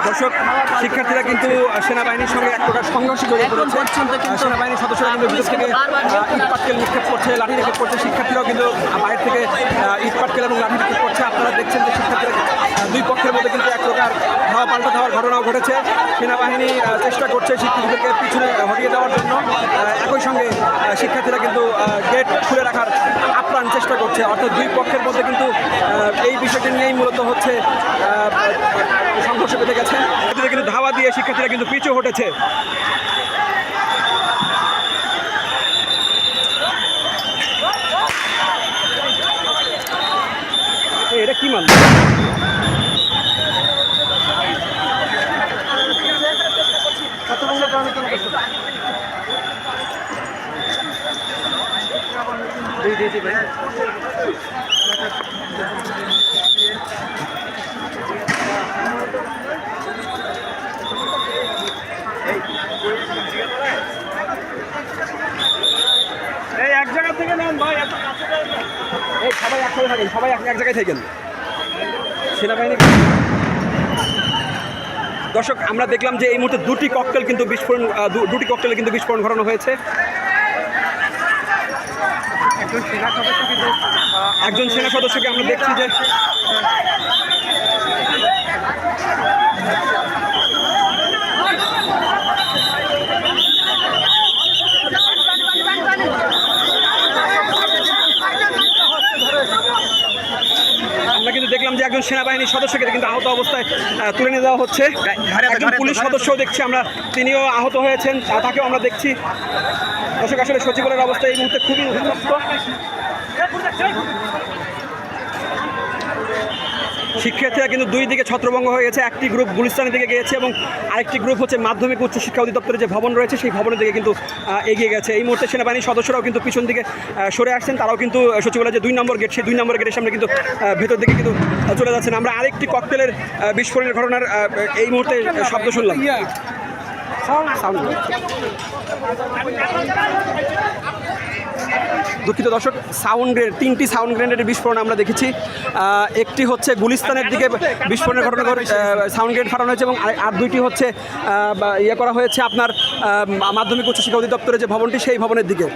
দর্শক, শিক্ষার্থীরা কিন্তু সেনাবাহিনীর সঙ্গে এক প্রকার সংঘর্ষে জড়িয়ে পড়েছে। সেনাবাহিনীর সদস্যরা কিন্তু ভিতর থেকে ইট পাটকেল নিক্ষেপ করছে, লাঠি নিক্ষেপ করছে। শিক্ষার্থীরাও কিন্তু বাইরে থেকে ইট পাটকেল এবং লাঠি নিক্ষেপ করছে। আপনারা দেখছেন যে শিক্ষার্থীরা দুই পক্ষের মধ্যে কিন্তু এক প্রকার ধাওয়া পাল্টা ধাওয়ার ঘটনাও ঘটেছে। সেনাবাহিনী চেষ্টা করছে শিক্ষার্থীদেরকে পিছনে হটিয়ে দেওয়ার জন্য। একই সঙ্গে শিক্ষার্থীরা কিন্তু গেট খুলে রাখার আপ্রাণ চেষ্টা করছে। অর্থাৎ দুই পক্ষের মধ্যে কিন্তু এই বিষয়টি নিয়েই মূলত হচ্ছে সংঘর্ষ বেঁধে গেছে। কিন্তু ধাওয়া দিয়ে শিক্ষার্থীরা কিন্তু পিছু হটেছে। এটা কি মানব? এই এক জায়গা থেকে নেন ভাই, এই সবাই একসাথে থাকেন, সবাই এক জায়গায় থাকেন। সেনাবাহিনী দর্শক, আমরা দেখলাম যে এই মুহূর্তে দুটি ককটেল কিন্তু বিস্ফোরণ ঘটানো হয়েছে। একজন সেনা সদস্যকে আমরা দেখছি যে দেখলাম যে একজন সেনাবাহিনীর সদস্যকে কিন্তু আহত অবস্থায় তুলে নিয়ে যাওয়া হচ্ছে। একজন পুলিশ সদস্যও দেখছি আমরা, তিনিও আহত হয়েছেন, তাকেও আমরা দেখছি। দর্শক, আসলে সচিবালয়ের অবস্থা এই মুহূর্তে খুবই উত্তপ্ত। শিক্ষার্থীরা কিন্তু দুই দিকে ছত্রভঙ্গ হয়ে গেছে। একটি গ্রুপ গুলিস্তানের দিকে গিয়েছে এবং আরেকটি গ্রুপ হচ্ছে মাধ্যমিক উচ্চ শিক্ষা অধিদপ্তরের যে ভবন রয়েছে সেই ভবনের দিকে কিন্তু এগিয়ে গেছে। এই মুহূর্তে সেনাবাহিনীর সদস্যরাও কিন্তু পিছন দিকে সরে আসছেন। তারাও কিন্তু সচিবালয়ের যে 2 নম্বর গেট, সেই 2 নম্বর গেটের সামনে কিন্তু ভেতর দিকে কিন্তু চলে যাচ্ছেন। আমরা আরেকটি ককটেলের বিস্ফোরণের ঘটনার এই মুহূর্তে শব্দ শুনলাম। দুঃখিত দর্শক, সাউন্ড গ্রেনেড, 3টি সাউন্ড গ্রেনেডের বিস্ফোরণ আমরা দেখেছি। একটি হচ্ছে গুলিস্তানের দিকে বিস্ফোরণের ঘটনা, সাউন্ড গ্রেনেড ফাটানো হয়েছে এবং আর 2টি হচ্ছে করা হয়েছে আপনার মাধ্যমিক উচ্চ শিক্ষা অধিদপ্তরের যে ভবনটি সেই ভবনের দিকে।